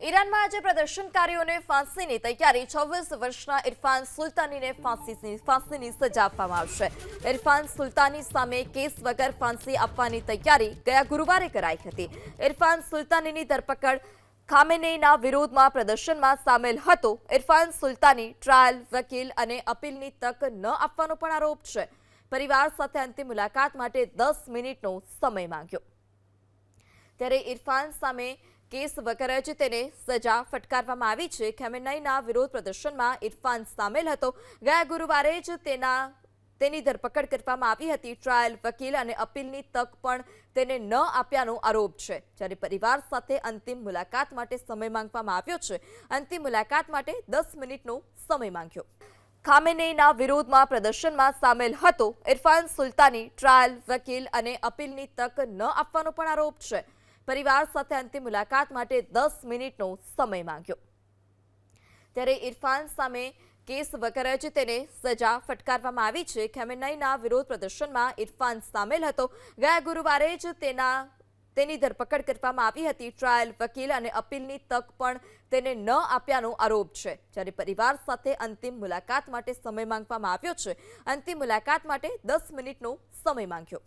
ઈરાનમાં આજે પ્રદર્શનકારીઓને ફાંસીની તૈયારી 26 વર્ષના ઇરફાન સુલતાનીને ફાંસીની સજા આપવામાં આવશે। ઇરફાન સુલતાની સામે કેસ વગર ફાંસી આપવાની તૈયારી ગયા ગુરુવારે કરાઈ હતી। ઇરફાન સુલતાનીની ધરપકડ ખામેનેઈના વિરોધમાં પ્રદર્શનમાં સામેલ હતો। ઇરફાન સુલતાની ટ્રાયલ, વકીલ અને અપીલની તક ન આપવાનો પણ આરોપ છે। પરિવાર સાથે અંતિમ મુલાકાત માટે 10 મિનિટનો સમય માંગ્યો। ત્યારે ઇરફાન સામે કેસ વગર જ તેને સજા ફટકારવામાં આવી છે। ખામેનેઈના વિરોધ પ્રદર્શનમાં ઇરફાન સામેલ હતો। ગયા ગુરુવારે જ તેની ધરપકડ કરવામાં આવી હતી। ટ્રાયલ, વકીલ અને અપીલની તક પણ તેને ન આપ્યાનો આરોપ છે। જ્યારે પરિવાર સાથે અંતિમ મુલાકાત માટે સમય માંગવામાં આવ્યો છે। અંતિમ મુલાકાત માટે 10 મિનિટનો સમય માંગ્યો। ખામેનેઈના વિરોધમાં પ્રદર્શનમાં સામેલ હતો। ઇરફાન સુલતાની ટ્રાયલ, વકીલ અને અપીલની તક ન આપવાનો પણ આરોપ છે। પરિવાર સાથે અંતિમ મુલાકાત માટે 10 મિનિટનો સમય માંગ્યો। ત્યારે ઇરફાન સામે કેસ વગર જ તેને સજા ફટકારવામાં આવી છે। ખામેનેઈના વિરોધ પ્રદર્શનમાં ઇરફાન સામેલ હતો। ગયા ગુરુવારે જ તેની ધરપકડ કરવામાં આવી હતી। ટ્રાયલ, વકીલ અને અપીલની તક પણ તેને ન આપ્યાનો આરોપ છે। જ્યારે પરિવાર સાથે અંતિમ મુલાકાત માટે સમય માંગવામાં આવ્યો છે। અંતિમ મુલાકાત માટે 10 મિનિટનો સમય માંગ્યો।